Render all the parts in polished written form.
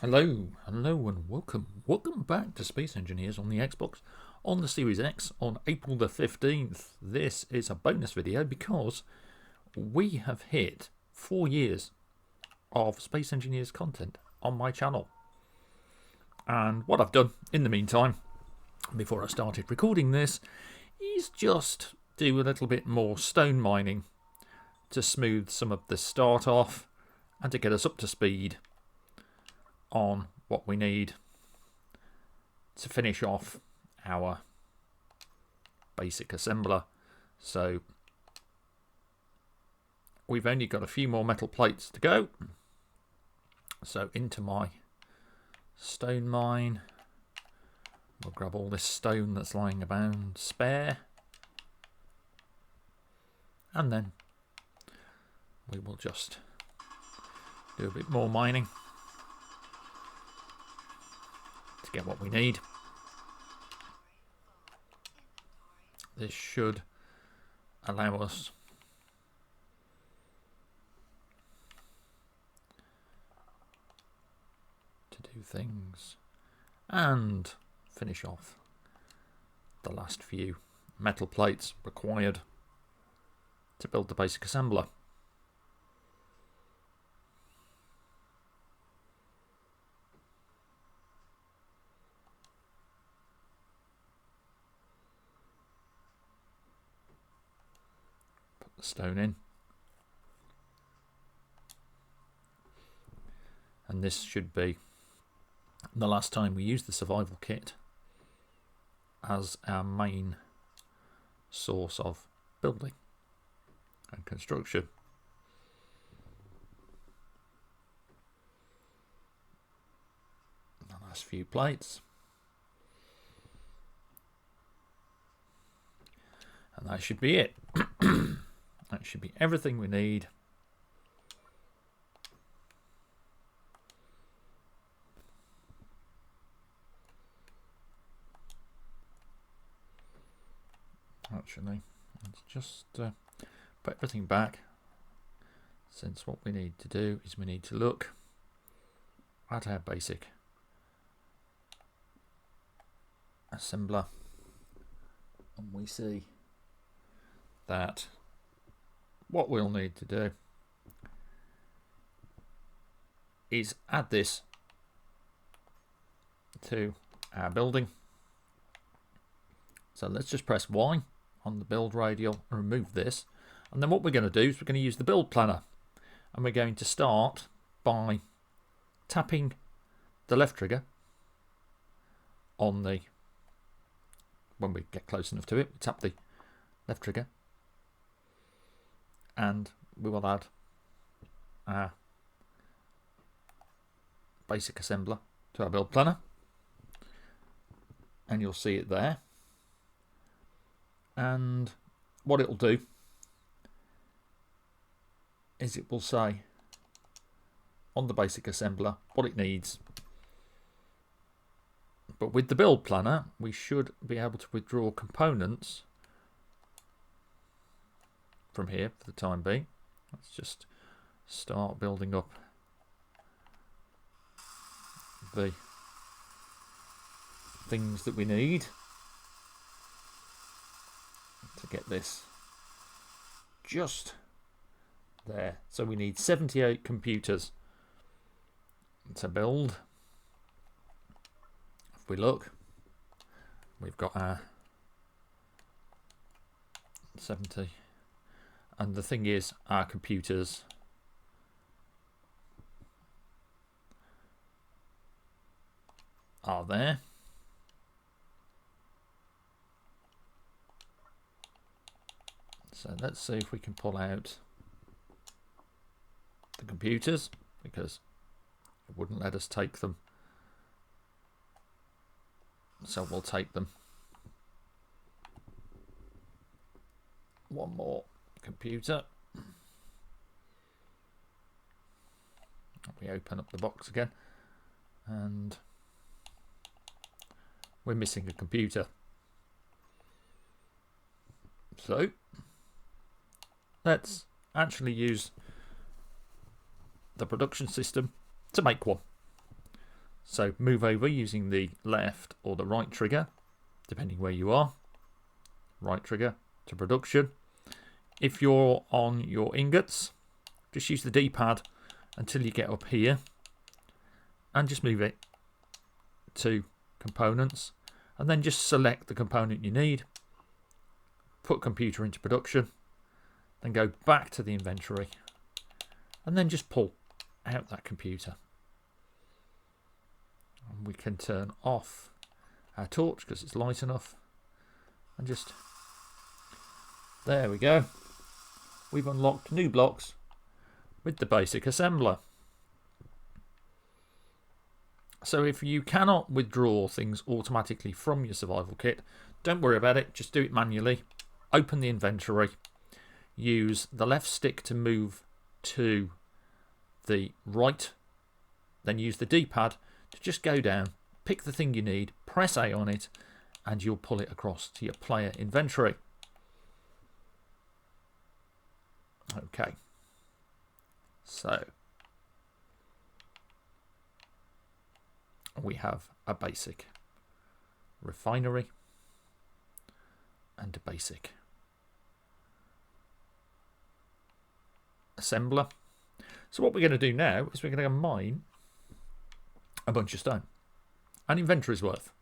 Hello, and welcome back to Space Engineers on the Xbox, on the Series X, on April the 15th. This is a bonus video because we have hit 4 years of Space Engineers content on my channel. And what I've done in the meantime, before I started recording this, is just do a little bit more stone mining to smooth some of the start off and to get us up to speed on what we need to finish off our basic assembler. So we've only got a few more metal plates to go. So into my stone mine, we'll grab all this stone that's lying about spare, and then we will just do a bit more mining to get what we need. This should allow us to do things and finish off the last few metal plates required to build the basic assembler. Stone in, and this should be the last time we use the survival kit as our main source of building and construction. The last few plates, and that should be it. That should be everything we need actually. Let's just put everything back, since what we need to do is we need to look at our basic assembler, and we see that what we'll need to do is add this to our building. So let's just press Y on the build radial and remove this. And then what we're going to do is we're going to use the build planner. And we're going to start by tapping the left trigger on the, when we get close enough to it, we tap the left trigger, and we will add our basic assembler to our build planner, and you'll see it there. And what it will do is it will say on the basic assembler what it needs. But with the build planner, we should be able to withdraw components from here for the time being. Let's just start building up the things that we need to get this just there. So we need 78 computers to build. If we look, we've got our 70. And the thing is, our computers are there. So let's see if we can pull out the computers, because it wouldn't let us take them. So we'll take them. One more computer. We open up the box again, and we're missing a computer. So let's actually use the production system to make one. So move over using the left or the right trigger, depending where you are. Right trigger to production. If you're on your ingots, just use the D-pad until you get up here and just move it to components, and then just select the component you need, put computer into production, then go back to the inventory, and then just pull out that computer. And we can turn off our torch because it's light enough, and just, there we go. We've unlocked new blocks with the basic assembler. So if you cannot withdraw things automatically from your survival kit, don't worry about it, just do it manually. Open the inventory, use the left stick to move to the right, then use the D-pad to just go down, pick the thing you need, press A on it, and you'll pull it across to your player inventory. Okay, so we have a basic refinery and a basic assembler. So what we're going to do now is we're going to mine a bunch of stone, an inventory's worth.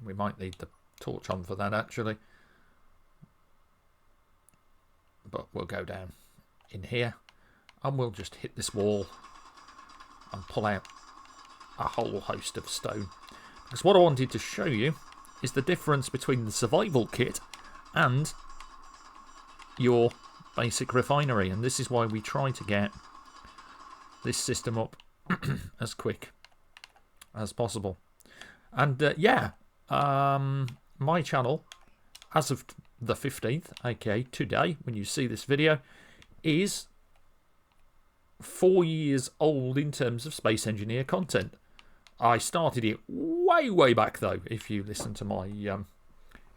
We might need the torch on for that actually, but we'll go down in here and we'll just hit this wall and pull out a whole host of stone. Because what I wanted to show you is the difference between the survival kit and your basic refinery, and this is why we try to get this system up as quick as possible. And my channel, as of the 15th, aka today, when you see this video, is 4 years old in terms of Space Engineer content. I started it way back though. If you listen to my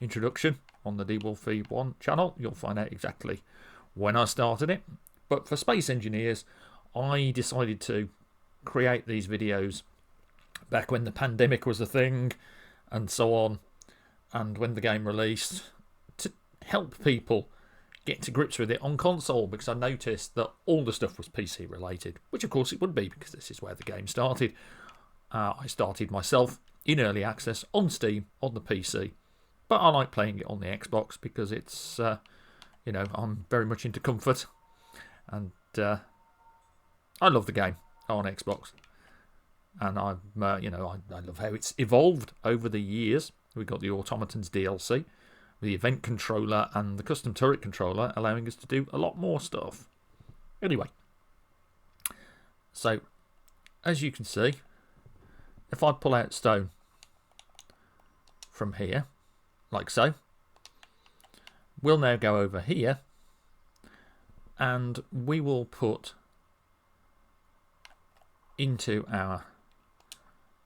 introduction on the DWolfie1 channel, you'll find out exactly when I started it. But for Space Engineers, I decided to create these videos back when the pandemic was a thing and so on, and when the game released, to help people get to grips with it on console, because I noticed that all the stuff was PC related, which of course it would be because this is where the game started. I started myself in early access on Steam on the PC, but I like playing it on the Xbox because it's, I'm very much into comfort, and I love the game on Xbox, and I love how it's evolved over the years. We got the Automatons DLC, the event controller and the custom turret controller, allowing us to do a lot more stuff. Anyway, so as you can see, if I pull out stone from here, like so, we'll now go over here and we will put into our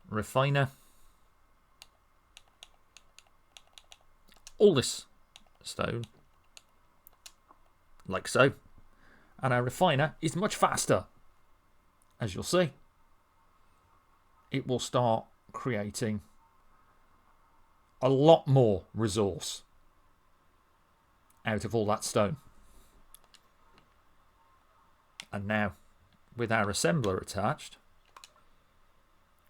refiner all this stone, like so, and our refiner is much faster. As you'll see, it will start creating a lot more resource out of all that stone. And now, with our assembler attached,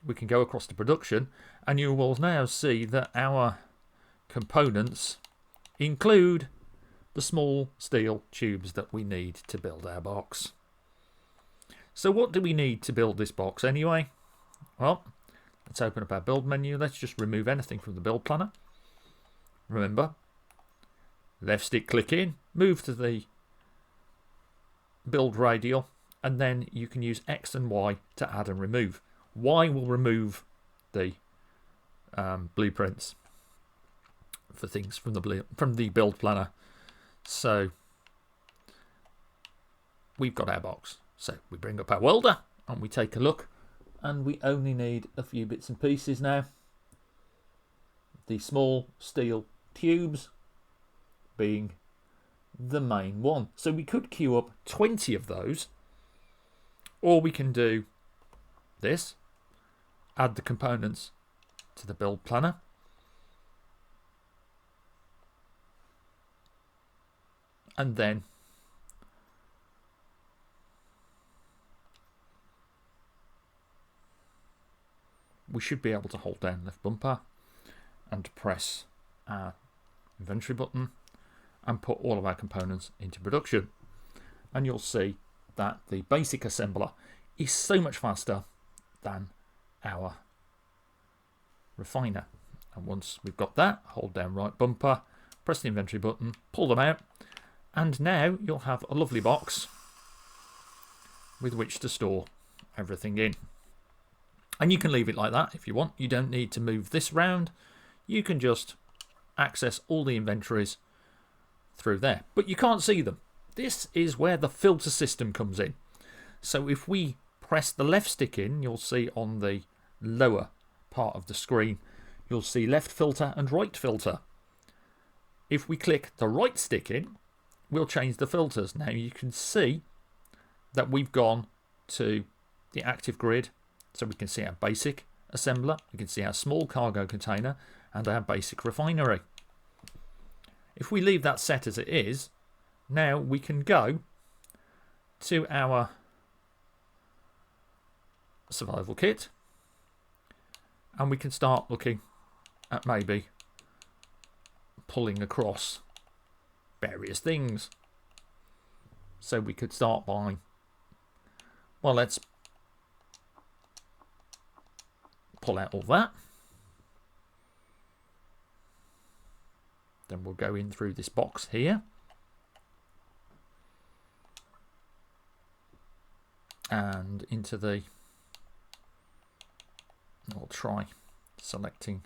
we can go across to production, and you will now see that our components include the small steel tubes that we need to build our box. So what do we need to build this box anyway? Well, let's open up our build menu. Let's just remove anything from the build planner. Remember, left stick click in, move to the build radial, and then you can use X and Y to add and remove. Y will remove the blueprints for things from the build planner. So we've got our box. So we bring up our welder and we take a look, and we only need a few bits and pieces now. The small steel tubes being the main one. So we could queue up 20 of those, or we can do this, add the components to the build planner, and then we should be able to hold down left bumper and press our inventory button and put all of our components into production. And you'll see that the basic assembler is so much faster than our refiner. And once we've got that, hold down right bumper, press the inventory button, pull them out, and now you'll have a lovely box with which to store everything in. And you can leave it like that if you want. You don't need to move this round. You can just access all the inventories through there. But you can't see them. This is where the filter system comes in. So if we press the left stick in, you'll see on the lower part of the screen, you'll see left filter and right filter. If we click the right stick in, we'll change the filters. Now you can see that we've gone to the active grid, so we can see our basic assembler, we can see our small cargo container, and our basic refinery. If we leave that set as it is, now we can go to our survival kit, and we can start looking at maybe pulling across various things. So we could start by, well, let's pull out all that. Then we'll go in through this box here. And into the, we'll try selecting,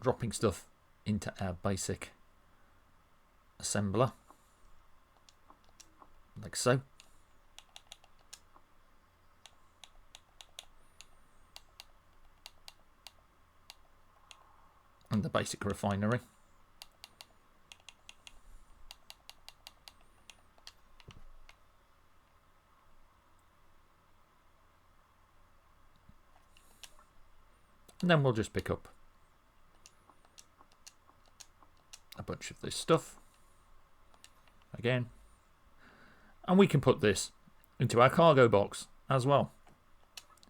dropping stuff into our basic assembler, like so. And the basic refinery. And then we'll just pick up a bunch of this stuff again. And we can put this into our cargo box as well.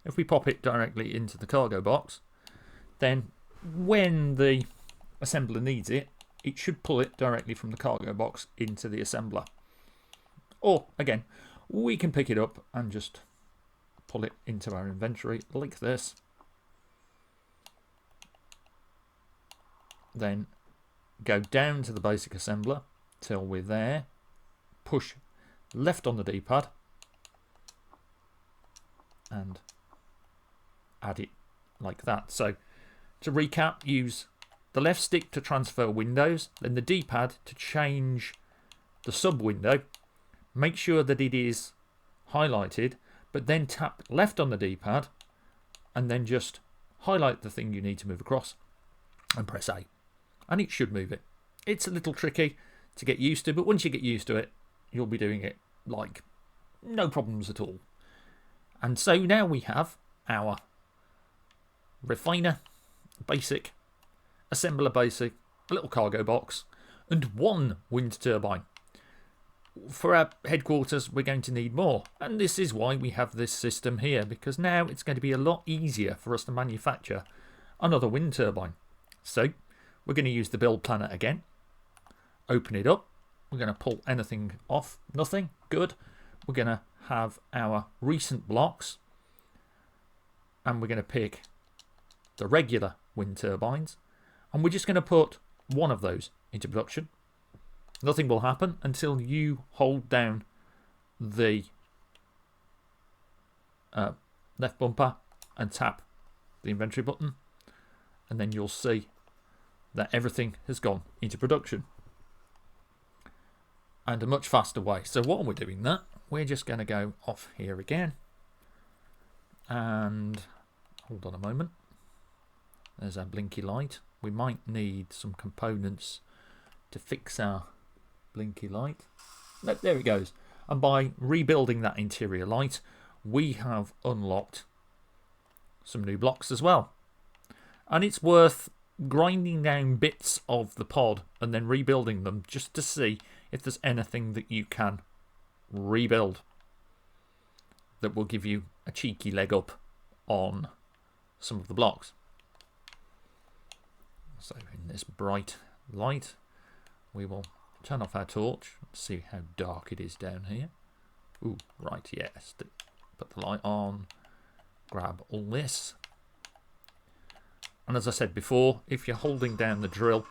If we pop it directly into the cargo box, then when the assembler needs it, it should pull it directly from the cargo box into the assembler. Or, again, we can pick it up and just pull it into our inventory like this. Then go down to the basic assembler till we're there. Push left on the D-pad and add it like that. So to recap, use the left stick to transfer windows, then the D-pad to change the sub window. Make sure that it is highlighted, but then tap left on the D-pad and then just highlight the thing you need to move across and press A. And it should move it. It's a little tricky to get used to, but once you get used to it, you'll be doing it like no problems at all. And so now we have our refiner basic, assembler basic, a little cargo box, and one wind turbine. For our headquarters, we're going to need more, and this is why we have this system here, because now it's going to be a lot easier for us to manufacture another wind turbine. So we're going to use the build planner again, open it up, we're going to pull anything off, nothing, good. We're going to have our recent blocks, and we're going to pick the regular wind turbines, and we're just going to put one of those into production. Nothing will happen until you hold down the left bumper and tap the inventory button, and then you'll see that everything has gone into production and a much faster way. So while we're doing that, we're just going to go off here again and hold on a moment. There's our blinky light. We might need some components to fix our blinky light. Nope, there it goes. And by rebuilding that interior light, we have unlocked some new blocks as well. And it's worth grinding down bits of the pod and then rebuilding them just to see if there's anything that you can rebuild that will give you a cheeky leg up on some of the blocks. So in this bright light, we will turn off our torch and see how dark it is down here. Ooh, right, yes. Put the light on, grab all this. And as I said before, if you're holding down the drill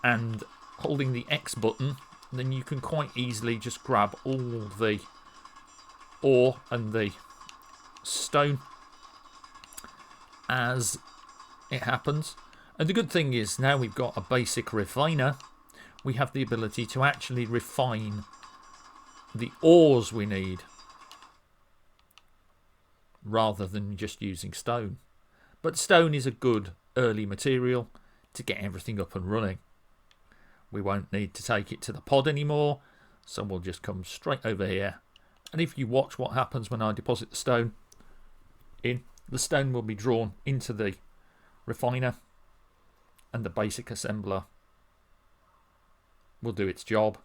and holding the X button, then you can quite easily just grab all the ore and the stone as it happens. And the good thing is, now we've got a basic refiner, we have the ability to actually refine the ores we need rather than just using stone. But stone is a good early material to get everything up and running. We won't need to take it to the pod anymore, so we'll just come straight over here. And if you watch what happens when I deposit the stone in, the stone will be drawn into the refiner and the basic assembler will do its job.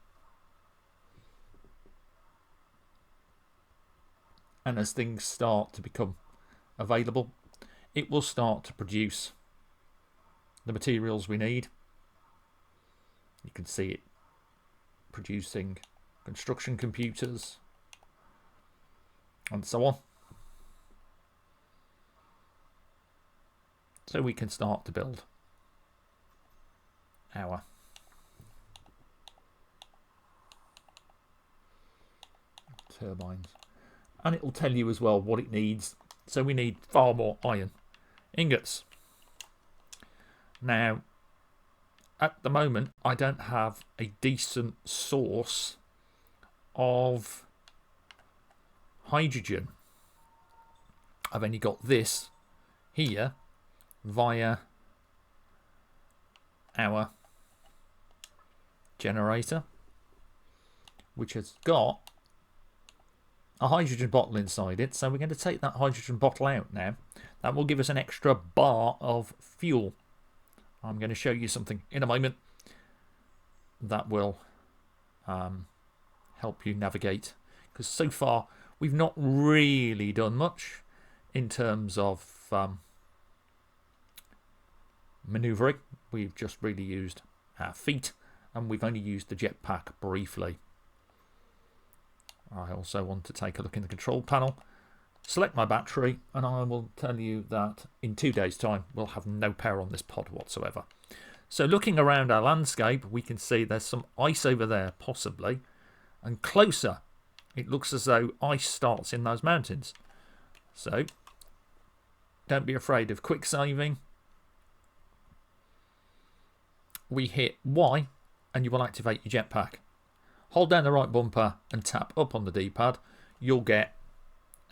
And as things start to become available, it will start to produce the materials we need. You can see it producing construction computers and so on. So we can start to build our turbines. And it will tell you as well what it needs. So we need far more iron ingots. Now, at the moment, I don't have a decent source of hydrogen. I've only got this here via our generator, which has got a hydrogen bottle inside it. So we're going to take that hydrogen bottle out now. That will give us an extra bar of fuel. I'm going to show you something in a moment that will help you navigate, because so far we've not really done much in terms of manoeuvring. We've just really used our feet, and we've only used the jetpack briefly. I also want to take a look in the control panel, select my battery, and I will tell you that in 2 days' time we'll have no power on this pod whatsoever. So looking around our landscape, we can see there's some ice over there possibly, and closer it looks as though ice starts in those mountains. So don't be afraid of quick saving. We hit Y and you will activate your jetpack. Hold down the right bumper and tap up on the D-pad. You'll get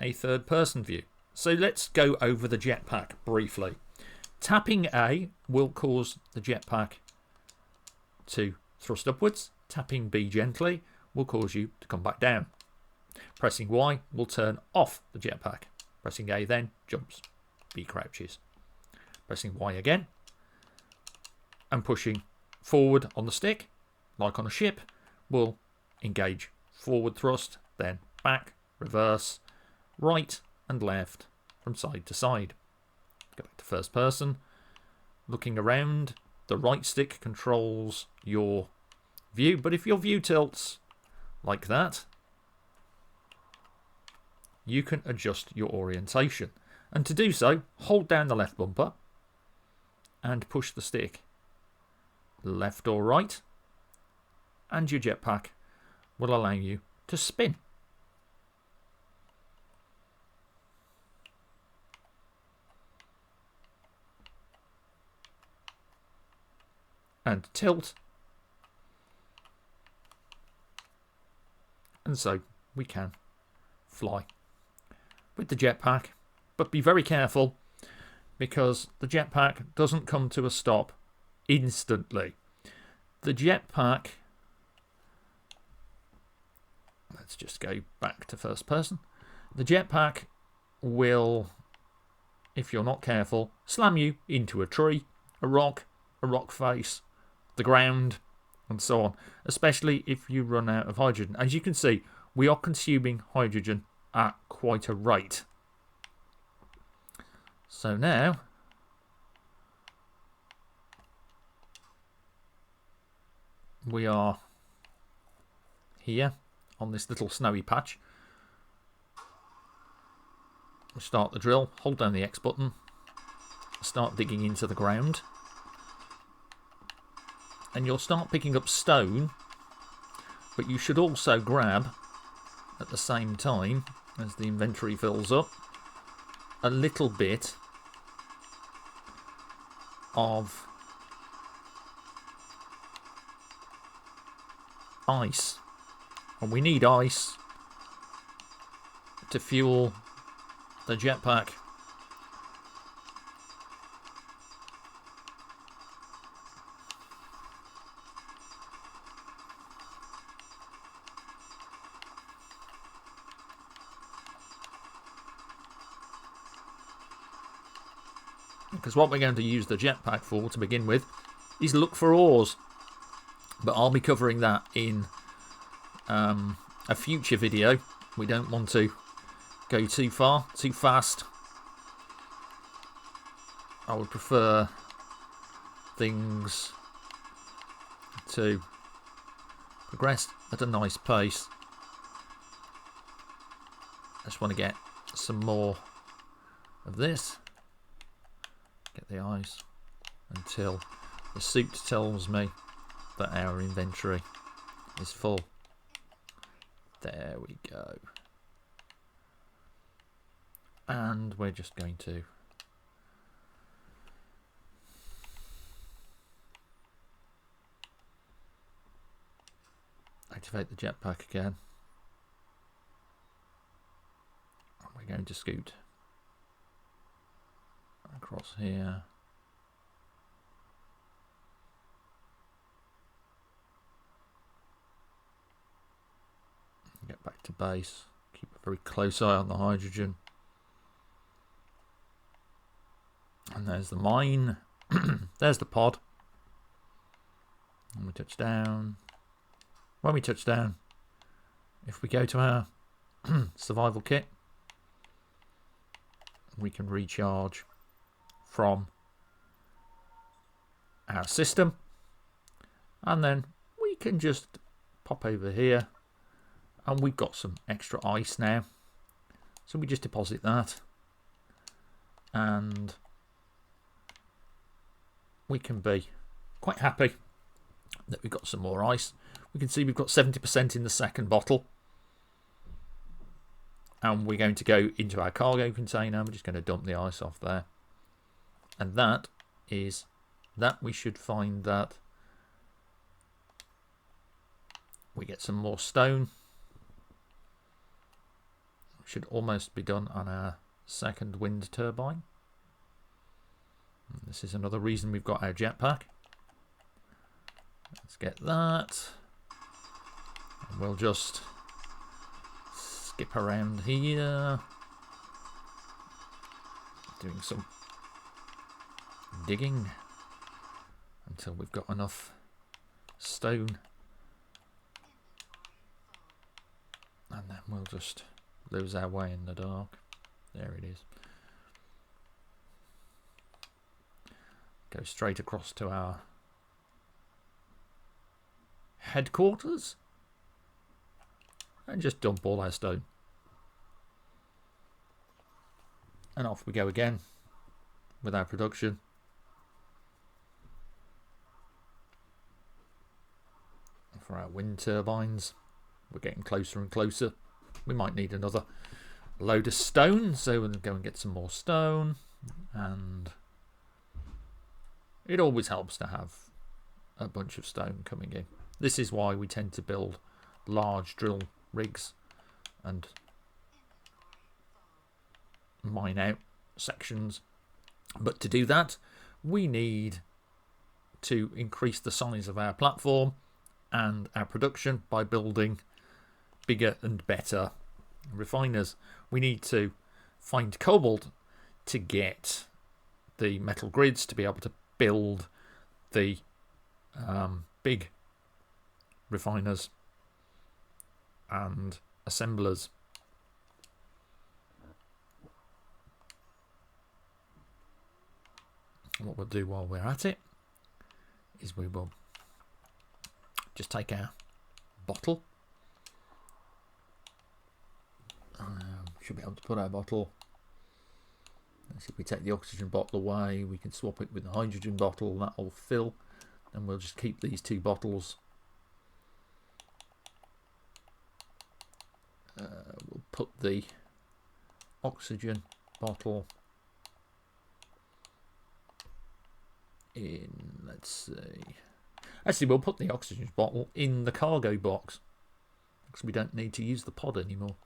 a third person view. So let's go over the jetpack briefly. Tapping A will cause the jetpack to thrust upwards. Tapping B gently will cause you to come back down. Pressing Y will turn off the jetpack. Pressing A then jumps. B crouches. Pressing Y again and pushing forward on the stick, like on a ship, will engage forward thrust, then back, reverse, right and left from side to side. Go back to first person. Looking around, the right stick controls your view, but if your view tilts like that, you can adjust your orientation. And to do so, hold down the left bumper and push the stick left or right, and your jetpack will allow you to spin. And tilt. And so we can fly with the jetpack, but be very careful because the jetpack doesn't come to a stop instantly. The jetpack, let's just go back to first person. The jetpack will, if you're not careful, slam you into a tree, a rock face, the ground, and so on, especially if you run out of hydrogen. As you can see, we are consuming hydrogen at quite a rate. So now, we are here on this little snowy patch. We start the drill, hold down the X button, start digging into the ground, and you'll start picking up stone, but you should also grab, at the same time as the inventory fills up, a little bit of ice. And we need ice to fuel the jetpack. Because what we're going to use the jetpack for to begin with is look for ores. But I'll be covering that in a future video. We don't want to go too far, too fast. I would prefer things to progress at a nice pace. I just want to get some more of this. Get the ice until the suit tells me that our inventory is full. There we go. And we're just going to activate the jetpack again. And we're going to scoot across here. Get back to base. Keep a very close eye on the hydrogen. And there's the mine. There's the pod. And we touch down. When we touch down, if we go to our survival kit, we can recharge from our system. And then we can just pop over here. And we've got some extra ice now. So we just deposit that. And we can be quite happy that we've got some more ice. We can see we've got 70% in the second bottle. And we're going to go into our cargo container. We're just going to dump the ice off there. And that is that. We should find that we get some more stone. Should almost be done on our second wind turbine. And this is another reason we've got our jetpack. Let's get that. And we'll just skip around here, doing some digging until we've got enough stone. And then we'll just lose our way in the dark. There it is. Go straight across to our headquarters and just dump all our stone. And off we go again with our production. For our wind turbines, we're getting closer and closer. We might need another load of stone, so we'll go and get some more stone. And it always helps to have a bunch of stone coming in. This is why we tend to build large drill rigs and mine out sections. But to do that, we need to increase the size of our platform and our production by building bigger and better refiners. We need to find cobalt to get the metal grids to be able to build the big refiners and assemblers. What we'll do while we're at it is we will just take our bottle. Should be able to put our bottle. If we take the oxygen bottle away, we can swap it with the hydrogen bottle. That will fill, and we'll just keep these two bottles. We'll put the oxygen bottle in, let's see. Actually, we'll put the oxygen bottle in the cargo box because we don't need to use the pod anymore.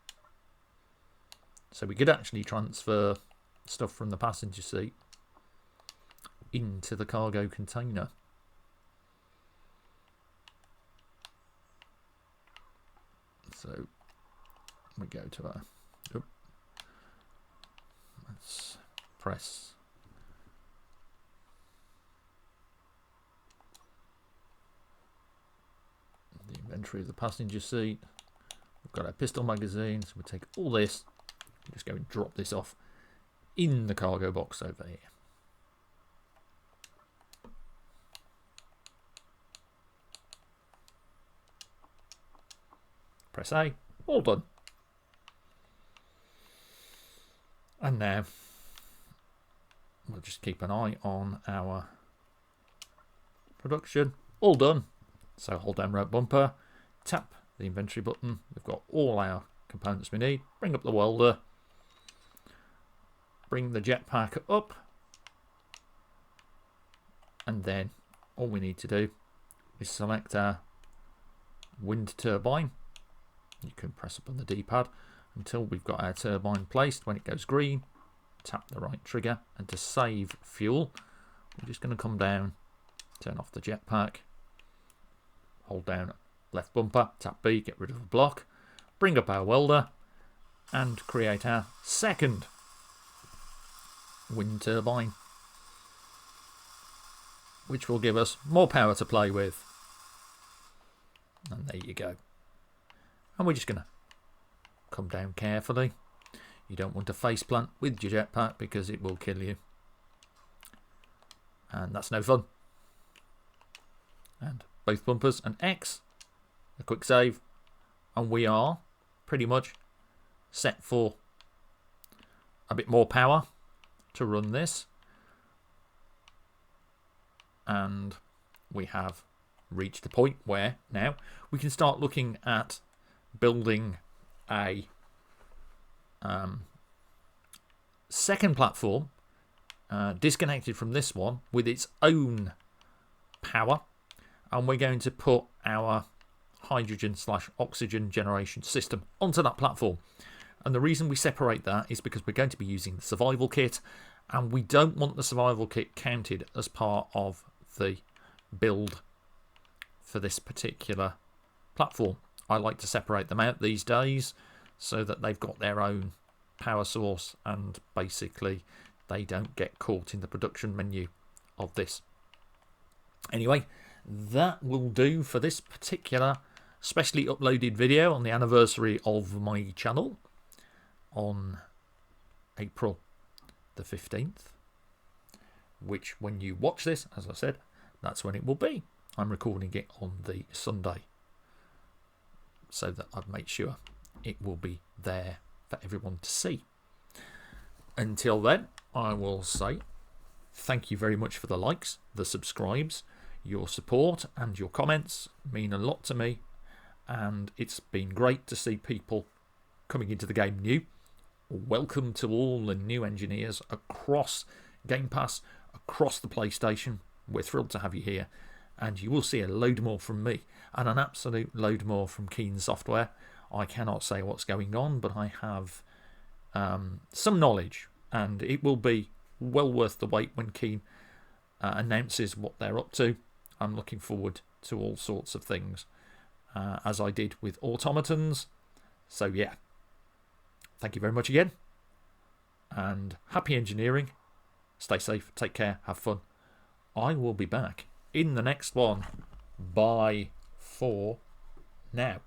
So we could actually transfer stuff from the passenger seat into the cargo container. So we go to our, let's press the inventory of the passenger seat. We've got our pistol magazine, so we'll take all this, just go and drop this off in the cargo box over here. Press A, all done. And now we'll just keep an eye on our production. All done. So hold down right bumper, tap the inventory button. We've got all our components we need. Bring up the welder. Bring the jetpack up. And then all we need to do is select our wind turbine. You can press up on the D-pad until we've got our turbine placed. When it goes green, tap the right trigger, and to save fuel, we're just going to come down, turn off the jetpack, hold down left bumper, tap B, get rid of the block, bring up our welder, and create our second wind turbine, which will give us more power to play with. And there you go. And we're just going to come down carefully. You don't want to face plant with your jetpack because it will kill you. And that's no fun. And both bumpers and X, a quick save. And we are pretty much set for a bit more power to run this. And we have reached the point where now we can start looking at building a second platform disconnected from this one with its own power, and we're going to put our hydrogen/oxygen generation system onto that platform. And the reason we separate that is because we're going to be using the survival kit, and we don't want the survival kit counted as part of the build for this particular platform. I like to separate them out these days so that they've got their own power source and basically they don't get caught in the production menu of this. Anyway, that will do for this particular specially uploaded video on the anniversary of my channel on April the 15th, which when you watch this, as I said, that's when it will be. I'm recording it on the Sunday, so that I've made sure it will be there for everyone to see. Until then, I will say thank you very much for the likes, the subscribes, your support and your comments mean a lot to me, and it's been great to see people coming into the game new. Welcome to all the new engineers across Game Pass, across the PlayStation. We're thrilled to have you here, and you will see a load more from me and an absolute load more from Keen Software. I cannot say what's going on, but I have some knowledge, and it will be well worth the wait when Keen announces what they're up to. I'm looking forward to all sorts of things, as I did with automatons. So yeah, thank you very much again. And happy engineering. Stay safe, take care, have fun. I will be back in the next one. Bye for now.